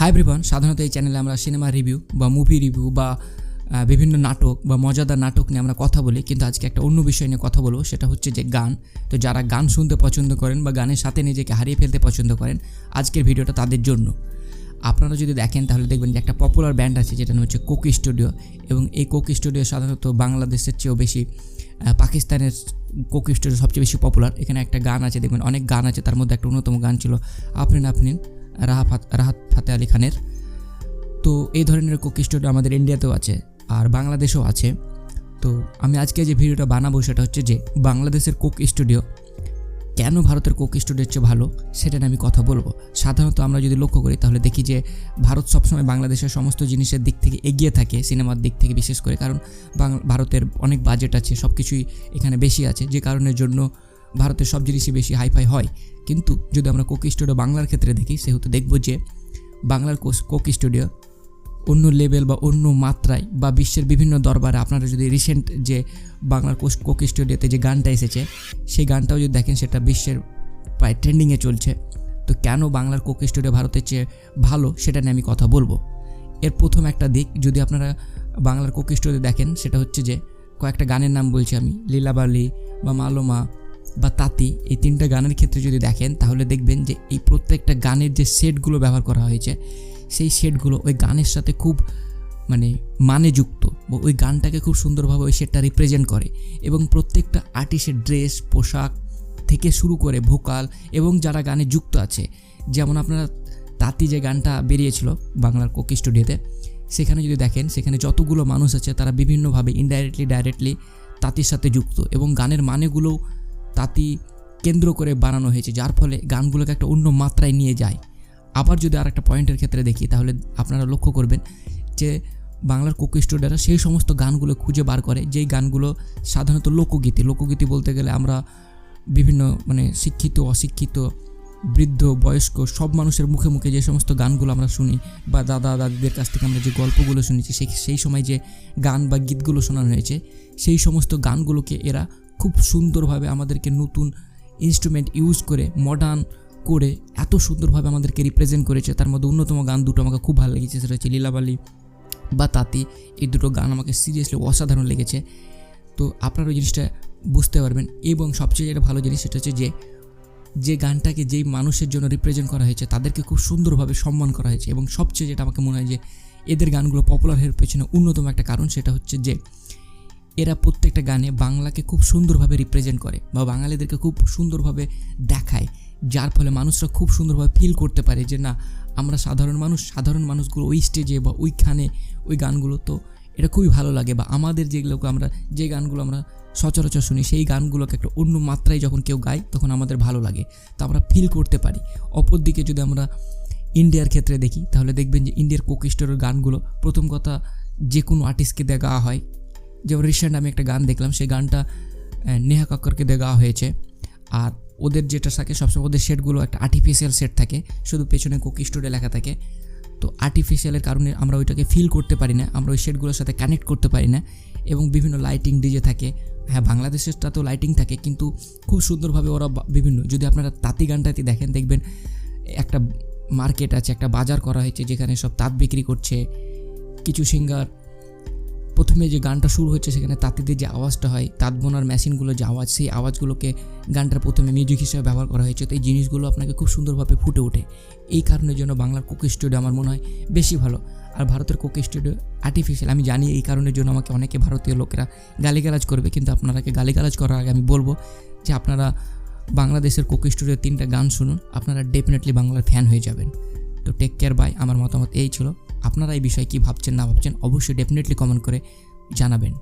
Hi everyone, সাধারণত এই চ্যানেলে আমরা সিনেমা রিভিউ বা মুভি রিভিউ বা বিভিন্ন নাটক বা মজাদার নাটক নিয়ে আমরা কথা বলি, কিন্তু আজকে একটা অন্য বিষয় নিয়ে কথা বলবো, সেটা হচ্ছে যে গান। তো যারা গান শুনতে পছন্দ করেন বা গানের সাথে নিজেকে হারিয়ে ফেলতে পছন্দ করেন, আজকের ভিডিওটা তাদের জন্য। আপনারা যদি দেখেন তাহলে দেখবেন যে একটা পপুলার ব্যান্ড আছে যেটা নাম হচ্ছে কোক স্টুডিও, এবং এই কোক স্টুডিও সাধারণত বাংলাদেশের চেয়েও বেশি পাকিস্তানের কোক স্টুডিও সবচেয়ে বেশি পপুলার। এখানে একটা গান আছে, দেখবেন অনেক গান আছে, তার মধ্যে একটা অন্যতম গান ছিল আফরিন আফরিন রাহাত ফাতে আলী খানের। তো এই ধরনের কোক স্টুডিও আমাদের ইন্ডিয়াতেও আছে আর বাংলাদেশেও আছে। তো আমি আজকে যে ভিডিওটা বানাবো সেটা হচ্ছে যে বাংলাদেশের কোক স্টুডিও কেন ভারতের কোক স্টুডিওর চেয়ে ভালো সেটা নিয়ে আমি কথা বলবো। সাধারণত আমরা যদি লক্ষ্য করি তাহলে দেখি যে ভারত সবসময় বাংলাদেশের সমস্ত জিনিসের দিক থেকে এগিয়ে থাকে, সিনেমার দিক থেকে বিশেষ করে, কারণ ভারতের অনেক বাজেট আছে, সব কিছুই এখানে বেশি আছে, যে কারণের জন্য ভারতের সব জিনিসই বেশি হাইফাই হয়। কিন্তু যদি আমরা কোক স্টুডিও বাংলার ক্ষেত্রে দেখি, সেহেতু দেখব যে বাংলার কোক স্টুডিও অন্য লেভেল বা অন্য মাত্রায় বা বিশ্বের বিভিন্ন দরবারে, আপনারা যদি রিসেন্ট যে বাংলার কোক স্টুডিওতে যে গানটা এসেছে সেই গানটাও যদি দেখেন সেটা বিশ্বের প্রায় ট্রেন্ডিংয়ে চলছে। তো কেন বাংলার কোক স্টুডিও ভারতের চেয়ে ভালো সেটা নিয়ে আমি কথা বলবো। এর প্রথম একটা দিক, যদি আপনারা বাংলার কোক স্টুডিও দেখেন, সেটা হচ্ছে যে কয়েকটা গানের নাম বলছি আমি, লীলাবালি বা মালোমা বা তাঁতি, এই তিনটা গানের ক্ষেত্রে যদি দেখেন তাহলে দেখবেন যে এই প্রত্যেকটা গানের যে সেটগুলো ব্যবহার করা হয়েছে সেই সেটগুলো ওই গানের সাথে খুব মানেযুক্ত, বা ওই গানটাকে খুব সুন্দরভাবে ওই সেটটা রিপ্রেজেন্ট করে। এবং প্রত্যেকটা আর্টিস্টের ড্রেস, পোশাক থেকে শুরু করে ভোকাল এবং যারা গানে যুক্ত আছে, যেমন আপনারা তাঁতি যে গানটা বেরিয়েছিল বাংলার কোক স্টুডিওতে, সেখানে যদি দেখেন সেখানে যতগুলো মানুষ আছে তারা বিভিন্নভাবে ইনডাইরেক্টলি ডাইরেক্টলি তাঁতির সাথে যুক্ত, এবং গানের মানেগুলোও তাঁতি কেন্দ্র করে বানানো হয়েছে, যার ফলে গানগুলোকে একটা অন্য মাত্রায় নিয়ে যায়। আবার যদি আর একটা পয়েন্টের ক্ষেত্রে দেখি তাহলে আপনারা লক্ষ্য করবেন যে বাংলার কোক স্টুডিওরা সেই সমস্ত গানগুলো খুঁজে বার করে যেই গানগুলো সাধারণত লোকগীতি বলতে গেলে আমরা বিভিন্ন শিক্ষিত অশিক্ষিত বৃদ্ধ বয়স্ক সব মানুষের মুখে মুখে যে সমস্ত গানগুলো আমরা শুনি, বা দাদা দাদিদের কাছ থেকে আমরা যে গল্পগুলো শুনেছি, সেই সময় যে গান বা গীতগুলো শোনানো হয়েছে, সেই সমস্ত গানগুলোকে এরা খুব সুন্দরভাবে আমাদেরকে নতুন ইনস্ট্রুমেন্ট ইউজ করে মডার্ন করে এত সুন্দরভাবে আমাদেরকে রিপ্রেজেন্ট করেছে। তার মধ্যে অন্যতম গান দুটো আমাকে খুব ভালো লেগেছে, সেটা হচ্ছে লীলাবালি বা তাঁতি। এই দুটো গান আমাকে সিরিয়াসলি অসাধারণ লেগেছে। তো আপনারা ওই জিনিসটা বুঝতে পারবেন। এবং সবচেয়ে যেটা ভালো জিনিস সেটা হচ্ছে যে গানটাকে যেই মানুষের জন্য রিপ্রেজেন্ট করা হয়েছে তাদেরকে খুব সুন্দরভাবে সম্মান করা হয়েছে। এবং সবচেয়ে যেটা আমাকে মনে হয় যে এদের গানগুলো পপুলার হওয়ার পেছনে অন্যতম একটা কারণ, সেটা হচ্ছে যে এরা প্রত্যেকটা গানে বাংলাকে খুব সুন্দরভাবে রিপ্রেজেন্ট করে বা বাঙালিদেরকে খুব সুন্দরভাবে দেখায়, যার ফলে মানুষরা খুব সুন্দরভাবে ফিল করতে পারে যে না, আমরা সাধারণ মানুষগুলো ওই স্টেজে বা ওইখানে ওই গানগুলো, তো এটা খুবই ভালো লাগে। বা আমাদের যে গানগুলো আমরা সচরাচর শুনি সেই গানগুলোকে একটা অন্য মাত্রায় যখন কেউ গায় তখন আমাদের ভালো লাগে, তো আমরা ফিল করতে পারি। অপরদিকে যদি আমরা ইন্ডিয়ার ক্ষেত্রে দেখি তাহলে দেখবেন যে ইন্ডিয়ার কোক স্টোরের গানগুলো প্রথম কথা যে কোনো আর্টিস্টকে দিয়ে গাওয়া হয়। যেমন রিসেন্ট আমি একটা গান দেখলাম, সেই গানটা নেহা কক্করকে দিয়ে গাওয়া হয়েছে। আর ওদের যেটা থাকে সবসময় ওদের সেটগুলো একটা আর্টিফিশিয়াল সেট থাকে, শুধু পেছনে কোক স্টুডিও লেখা থাকে। তো আর্টিফিশিয়ালের কারণে আমরা ওইটাকে ফিল করতে পারি না, আমরা ওই সেটগুলোর সাথে কানেক্ট করতে পারি না। এবং বিভিন্ন লাইটিং ডিজে থাকে, হ্যাঁ বাংলাদেশেরটাতেও লাইটিং থাকে, কিন্তু খুব সুন্দরভাবে ওরা বিভিন্ন, যদি আপনারা তাঁতি গানটাতে দেখেন দেখবেন একটা মার্কেট আছে, একটা বাজার করা হয়েছে যেখানে সব তাঁত বিক্রি করছে। কিছু সিঙ্গার প্রথমে যে গানটা শুরু হচ্ছে সেখানে তাঁতিদের যে আওয়াজটা হয়, তাঁত বোনার মেশিনগুলো যে আওয়াজ, সেই আওয়াজগুলোকে গানটার প্রথমে মিউজিক হিসেবে ব্যবহার করা হয়েছে। তো এই জিনিসগুলো আপনাকে খুব সুন্দরভাবে ফুটে ওঠে। এই কারণের জন্য বাংলার কোক স্টুডিও আমার মনে হয় বেশি ভালো। আর ভারতের কোক স্টুডিও আর্টিফিশিয়াল, আমি জানি এই কারণের জন্য আমাকে অনেকে ভারতীয় লোকেরা গালিগালাজ করবে, কিন্তু আপনারাকে গালিগালাজ করার আগে আমি বলবো যে আপনারা বাংলাদেশের কোক স্টুডিওর 3টা গান শুনুন, আপনারা ডেফিনেটলি বাংলার ফ্যান হয়ে যাবেন। তো টেক কেয়ার বাই। আমার মতামত এই ছিল। আপনারা এই বিষয়ে কী ভাবছেন না ভাবছেন অবশ্যই ডেফিনেটলি কমেন্ট করে জানাবেন।